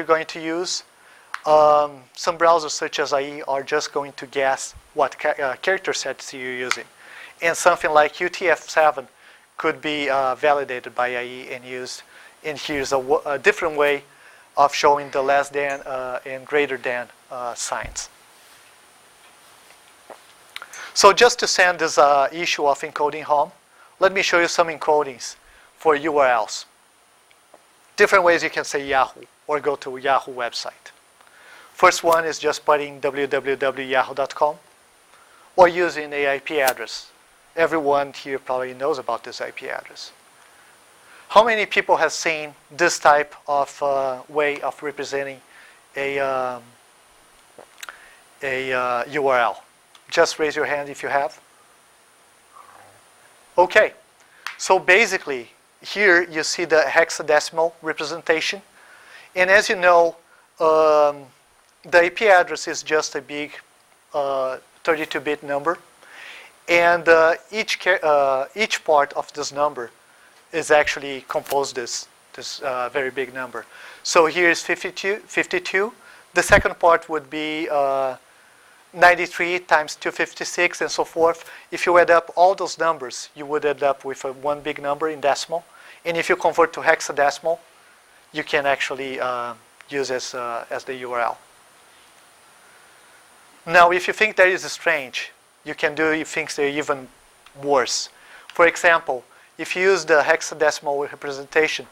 you're going to use. Some browsers such as IE are just going to guess what character sets you're using. And something like UTF-7 could be validated by IE and used. And here's a different way of showing the less than and greater than signs. So just to send this issue of encoding home, let me show you some encodings for URLs. Different ways you can say Yahoo or go to Yahoo website. First one is just putting www.yahoo.com or using a IP address. Everyone here probably knows about this IP address. How many people have seen this type of way of representing a URL? Just raise your hand if you have. Okay, so basically here you see the hexadecimal representation. And as you know, the IP address is just a big 32-bit number. And each part of this number is actually composed this very big number. So here is 52. The second part would be 93 times 256 and so forth. If you add up all those numbers, you would end up with one big number in decimal. And if you convert to hexadecimal, you can actually use as the URL. Now, if you think that is strange, you can do things that are even worse. For example, if you use the hexadecimal representation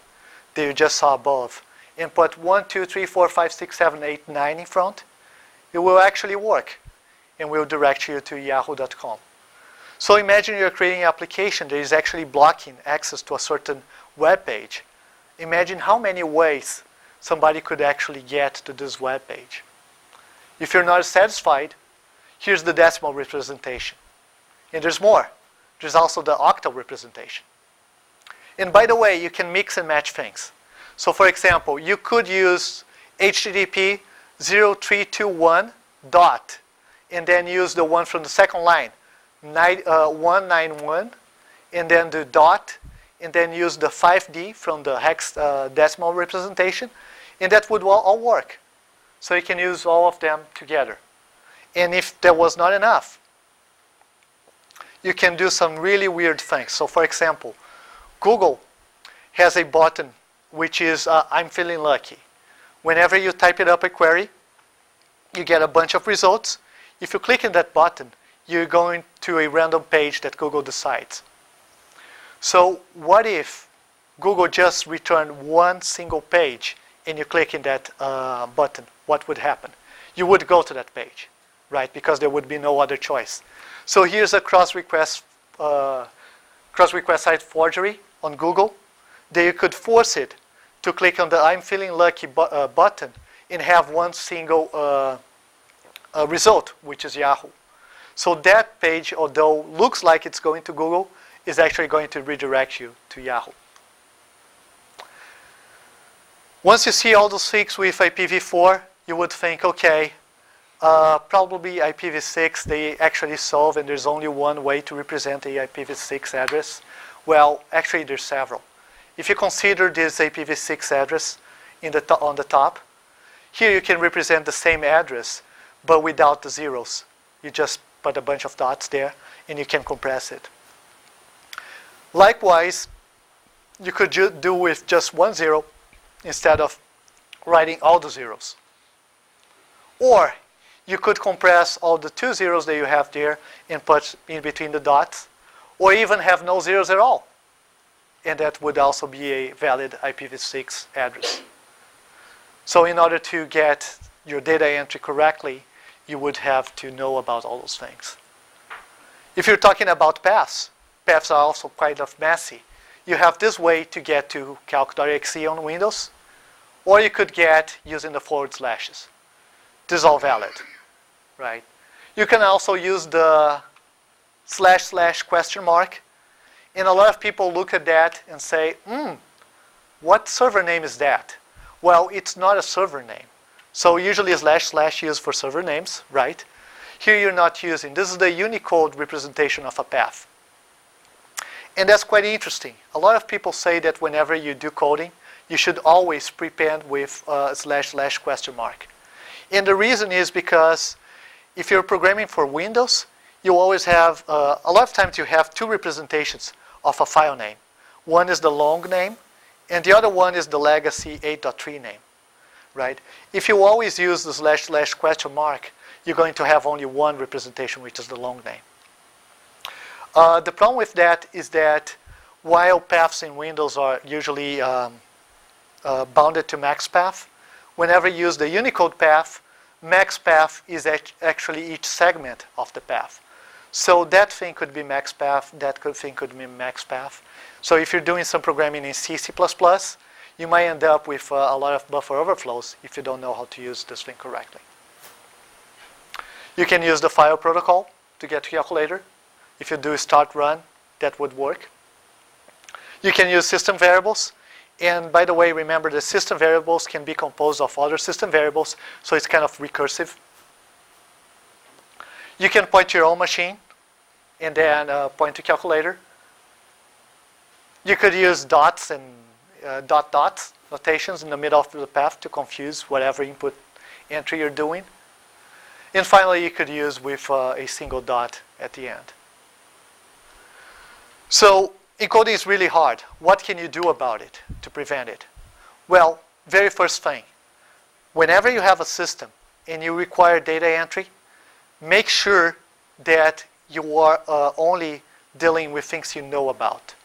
that you just saw above and put 1, 2, 3, 4, 5, 6, 7, 8, 9 in front, it will actually work and will direct you to yahoo.com. So imagine you're creating an application that is actually blocking access to a certain web page. Imagine how many ways somebody could actually get to this web page. If you're not satisfied, here's the decimal representation. And there's more. There's also the octal representation. And by the way, you can mix and match things. So for example, you could use HTTP 0321 dot and then use the one from the second line, 191, and then the dot, and then use the 5D from the hexadecimal representation, and that would all work. So you can use all of them together. And if that was not enough, you can do some really weird things. So for example, Google has a button which is I'm feeling lucky. Whenever you type it up a query, you get a bunch of results. If you click on that button, you're going to a random page that Google decides. So what if Google just returned one single page and you click in that button? What would happen? You would go to that page, right? Because there would be no other choice. So here's a cross-request site forgery on Google. That you could force it to click on the I'm feeling lucky button and have one single result, which is Yahoo. So that page, although looks like it's going to Google, is actually going to redirect you to Yahoo. Once you see all those things with IPv4, you would think, okay, probably IPv6 they actually solve, and there's only one way to represent a IPv6 address. Well, actually there's several. If you consider this IPv6 address on the top, here you can represent the same address, but without the zeros. You just put a bunch of dots there, and you can compress it. Likewise, you could do with just one zero instead of writing all the zeros. Or you could compress all the 2 zeros that you have there and put in between the dots, or even have no zeros at all. And that would also be a valid IPv6 address. So in order to get your data entry correctly, you would have to know about all those things. If you're talking about paths, paths are also kind of messy. You have this way to get to calc.exe on Windows, or you could get using the forward slashes. This is all valid, right? You can also use the / question mark, and a lot of people look at that and say, what server name is that? Well, it's not a server name. So usually / used for server names, right? Here you're not using. This is the Unicode representation of a path. And that's quite interesting. A lot of people say that whenever you do coding, you should always prepend with // ? And the reason is because if you're programming for Windows, you always have, a lot of times you have two representations of a file name. One is the long name, and the other one is the legacy 8.3 name, right? If you always use the // ? You're going to have only one representation, which is the long name. The problem with that is that while paths in Windows are usually bounded to max path, whenever you use the Unicode path, max path is actually each segment of the path. So that thing could be max path, that thing could be max path. So if you're doing some programming in C, C++, you might end up with a lot of buffer overflows if you don't know how to use this thing correctly. You can use the file protocol to get to calculator. If you do start run, that would work. You can use system variables. And by the way, remember the system variables can be composed of other system variables, so it's kind of recursive. You can point to your own machine and then point to calculator. You could use dots and dots notations in the middle of the path to confuse whatever input entry you're doing. And finally, you could use with a single dot at the end. So encoding is really hard. What can you do about it to prevent it? Well, very first thing, whenever you have a system and you require data entry, make sure that you are only dealing with things you know about.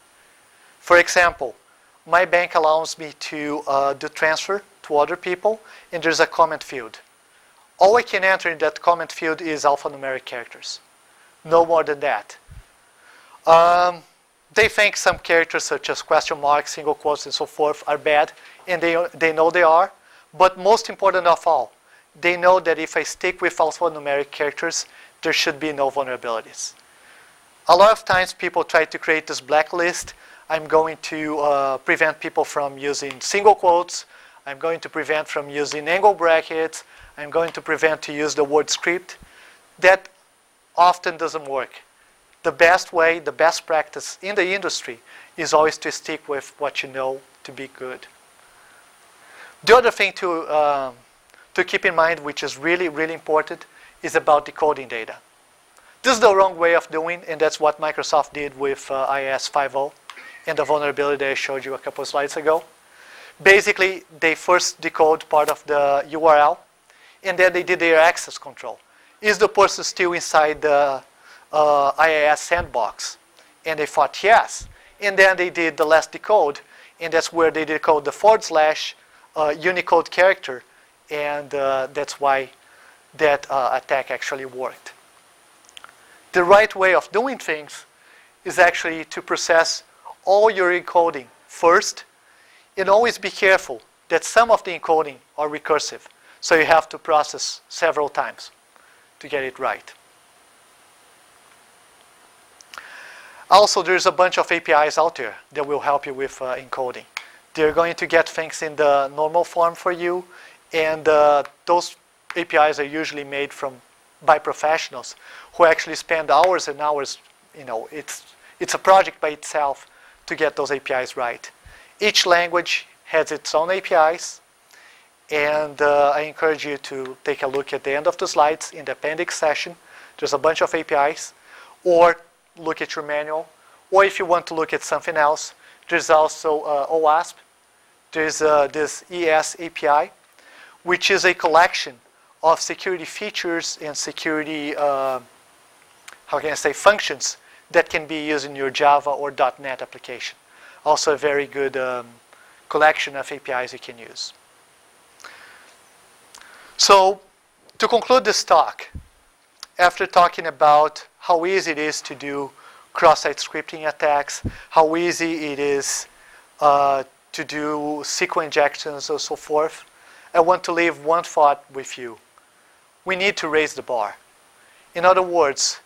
For example, my bank allows me to do transfer to other people, and there's a comment field. All I can enter in that comment field is alphanumeric characters. No more than that. They think some characters such as question marks, single quotes, and so forth are bad, and they know they are. But most important of all, they know that if I stick with alphanumeric characters, there should be no vulnerabilities. A lot of times people try to create this blacklist. I'm going to prevent people from using single quotes. I'm going to prevent from using angle brackets. I'm going to prevent to use the word script. That often doesn't work. The best way, the best practice in the industry is always to stick with what you know to be good. The other thing to keep in mind, which is really, really important, is about decoding data. This is the wrong way of doing, and that's what Microsoft did with IIS 5.0 and the vulnerability that I showed you a couple of slides ago. Basically, they first decode part of the URL, and then they did their access control. Is the person still inside the IIS sandbox? And they thought yes. And then they did the last decode, and that's where they decode the / Unicode character, and that's why that attack actually worked. The right way of doing things is actually to process all your encoding first, and always be careful that some of the encoding are recursive. So you have to process several times to get it right. Also, there's a bunch of APIs out there that will help you with encoding. They're going to get things in the normal form for you, and those APIs are usually made by professionals who actually spend hours and hours. You know, it's a project by itself to get those APIs right. Each language has its own APIs, and I encourage you to take a look at the end of the slides in the appendix session. There's a bunch of APIs, or look at your manual, or if you want to look at something else, there's also OWASP. There's this ESAPI, which is a collection of security features and security, functions that can be used in your Java or .NET application. Also a very good collection of APIs you can use. So, to conclude this talk, after talking about how easy it is to do cross-site scripting attacks, how easy it is to do SQL injections and so forth, I want to leave one thought with you. We need to raise the bar. In other words,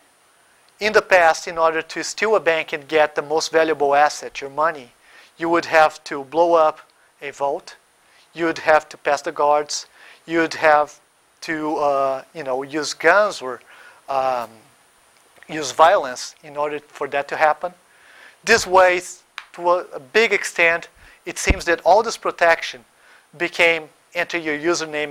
in the past, in order to steal a bank and get the most valuable asset, your money, you would have to blow up a vault. You would have to pass the guards. You would have to use guns or use violence in order for that to happen. This way, to a big extent, it seems that all this protection became enter your username